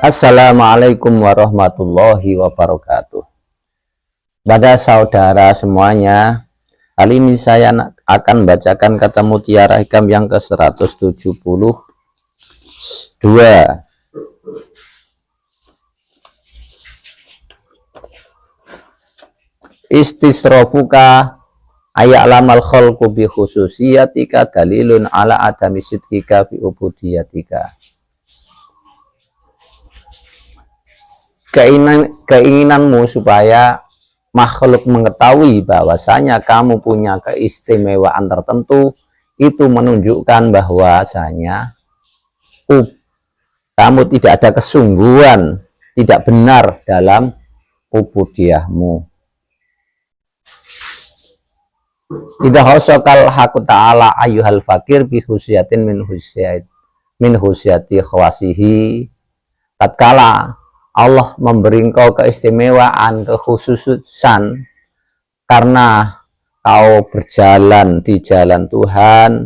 Assalamualaikum warahmatullahi wabarakatuh. Pada saudara semuanya, kali ini saya akan bacakan kata mutiara hikam yang ke-172. Istisrofuka aya'lamal khalqu bi khususiyatika dalilun ala adami sidqika fi ubudiyatika. Keinginanmu supaya makhluk mengetahui bahwasanya kamu punya keistimewaan tertentu, itu menunjukkan bahwasanya kamu tidak ada kesungguhan, tidak benar dalam ubudiyahmu. Idza hasaqal haqu ta'ala ayyuhal fakir bi husiyatin min husiyati khawasihi, tatkala Allah memberi engkau keistimewaan, kekhususan karena kau berjalan di jalan Tuhan,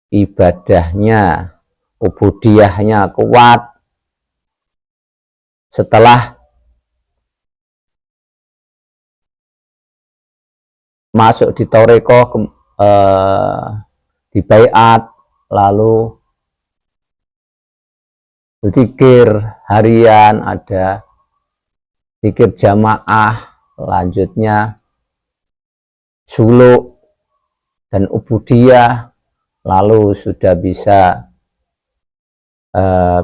ibadahnya, ubudiyahnya kuat. Setelah masuk di toreko, di baiat, lalu zikir harian, ada zikir jamaah, lanjutnya suluk dan ubudiyah, lalu sudah bisa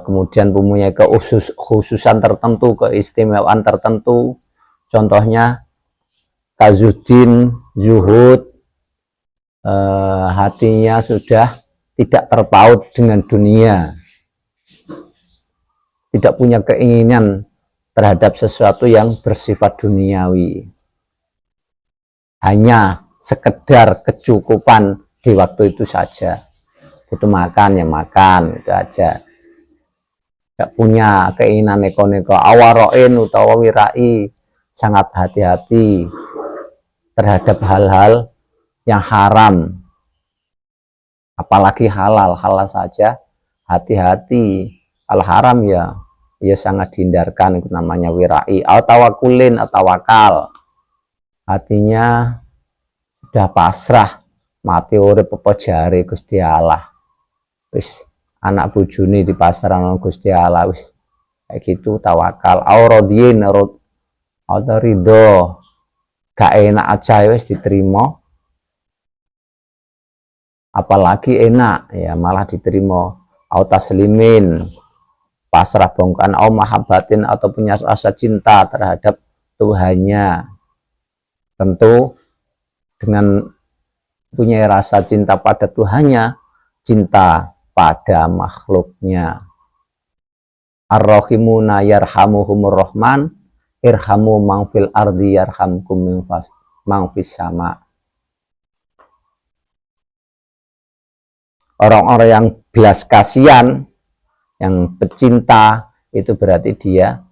kemudian mempunyai kekhususan tertentu, keistimewaan tertentu, contohnya kazuddin, zuhud, hatinya sudah tidak terpaut dengan dunia, tidak punya keinginan terhadap sesuatu yang bersifat duniawi, hanya sekedar kecukupan di waktu itu saja, butuh makan ya makan, itu aja, tidak punya keinginan neko-neko. Awaroin utawa wirai, sangat hati-hati terhadap hal-hal yang haram, apalagi halal saja hati-hati. Al-haram ya sangat dihindarkan, itu namanya wirai. Tawakulin atau tawakal, hatinya sudah pasrah, mati urip apa jare Gusti Allah, wis anak bojone di pasrah Gusti Allah, wis kayak gitu tawakal. Aurodien atau ridho, gak enak aja wis diterima, apalagi enak ya malah diterima. Taslimin, pasrah bongkan, mahabbatin, atau punya rasa cinta terhadap Tuhannya. Tentu dengan punya rasa cinta pada Tuhannya, cinta pada makhluknya. Ar-rahimuna yarhamuhumur rahman, irhamu mangfil ardi yarhamkum mangfis sama. Orang-orang yang belas kasihan, yang pecinta, itu berarti dia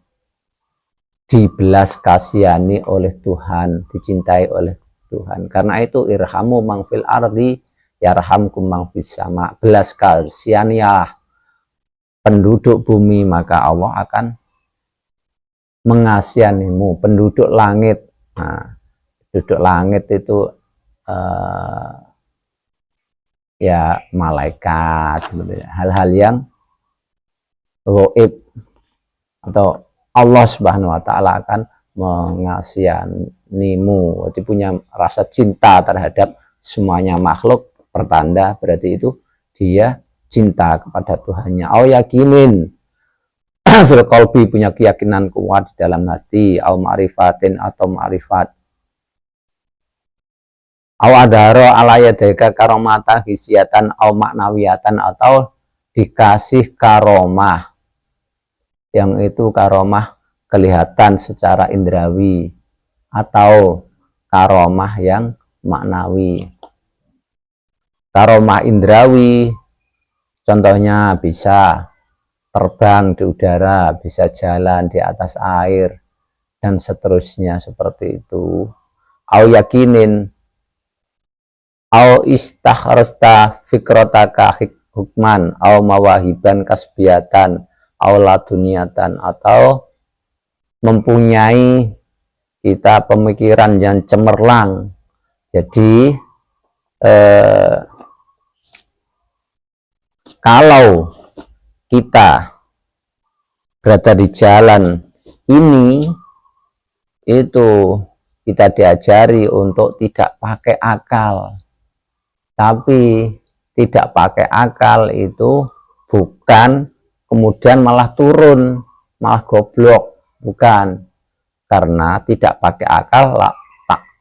dibelas kasihani oleh Tuhan, dicintai oleh Tuhan. Karena itu irhamu mangfil ardi yarhamkum mangfis sama. Belas kasihanilah penduduk bumi, maka Allah akan mengasihanimu. Penduduk langit, nah, penduduk langit itu ya malaikat, hal-hal yang gaib, atau Allah Subhanahu wa Ta'ala akan mengasihanimu. Jadi punya rasa cinta terhadap semuanya makhluk, pertanda berarti itu dia cinta kepada Tuhannya. Yakinin fil qalbi, punya keyakinan kuat di dalam hati. Ma'rifatin, atau ma'rifat. Adharo alayadeka karomatan hisiatan maknawiyatan, atau dikasih karomah, yang itu karomah kelihatan secara indrawi, atau karomah yang maknawi. Karomah indrawi contohnya bisa terbang di udara, bisa jalan di atas air, dan seterusnya seperti itu. Yakinin, istakhrasta fikrotaka hukman, mawahiban kasbiatan, aula duniatan, atau mempunyai kita pemikiran yang cemerlang. Jadi kalau kita berada di jalan ini, itu kita diajari untuk tidak pakai akal. Tapi tidak pakai akal itu bukan kemudian malah turun, malah goblok, bukan. Karena tidak pakai akal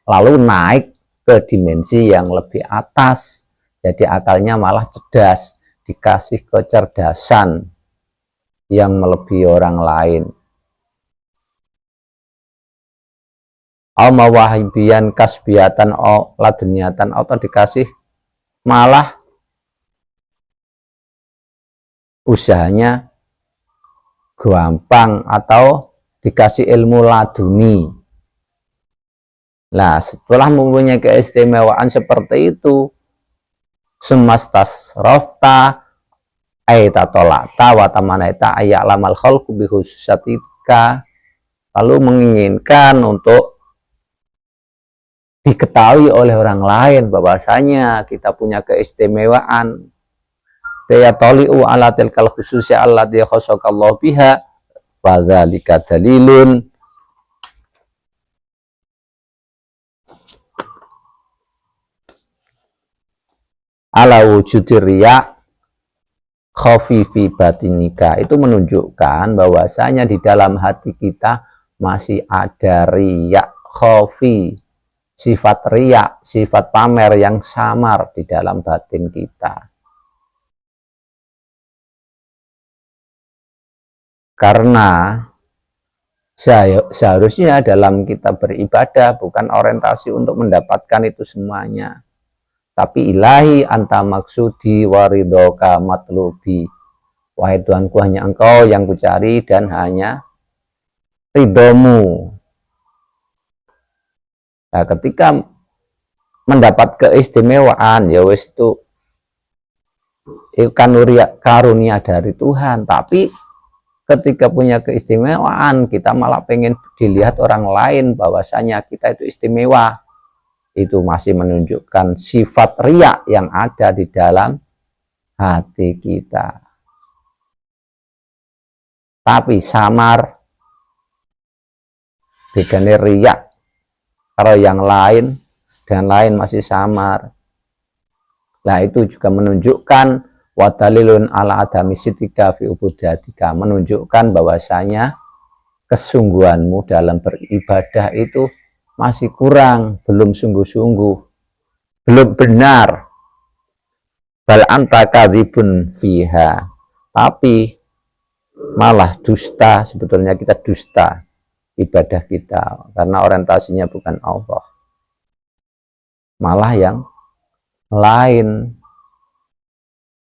lalu naik ke dimensi yang lebih atas. Jadi akalnya malah cerdas, dikasih kecerdasan yang melebihi orang lain. Au mawahibian kasbiatan au laduniatan, atau dikasih malah usahanya gampang, atau dikasih ilmu laduni. Nah, setelah mempunyai keistimewaan seperti itu, sumastas rofta aita tolata watamanaita aya'lamal khalqu bihususatika, lalu menginginkan untuk diketahui oleh orang lain bahwasanya kita punya keistimewaan. Fayatoli'u ala tilkal khususya allati khassakallahu biha wa dzalika dalilun ala wujudi riya khafifi batinika. Itu menunjukkan bahwasanya di dalam hati kita masih ada riya khafi, sifat riya, sifat pamer yang samar di dalam batin kita. Karena seharusnya dalam kita beribadah bukan orientasi untuk mendapatkan itu semuanya, tapi ilahi anta maksudi waridoka matlubi, wahai Tuhanku, hanya engkau yang kucari dan hanya ridhomu. Nah, ketika mendapat keistimewaan, ya wis itu karunia dari Tuhan. Tapi ketika punya keistimewaan, kita malah pengen dilihat orang lain bahwasanya kita itu istimewa. Itu masih menunjukkan sifat riya yang ada di dalam hati kita. Tapi samar, bedanya riya. Kalau yang lain dengan lain masih samar. Nah, itu juga menunjukkan wadalilun ala adami sitika fi ubudatika, menunjukkan bahwasanya kesungguhanmu dalam beribadah itu masih kurang, belum sungguh-sungguh, belum benar. Bal anta kadzibun fiha, tapi malah dusta, sebetulnya kita dusta ibadah kita karena orientasinya bukan Allah, malah yang lain.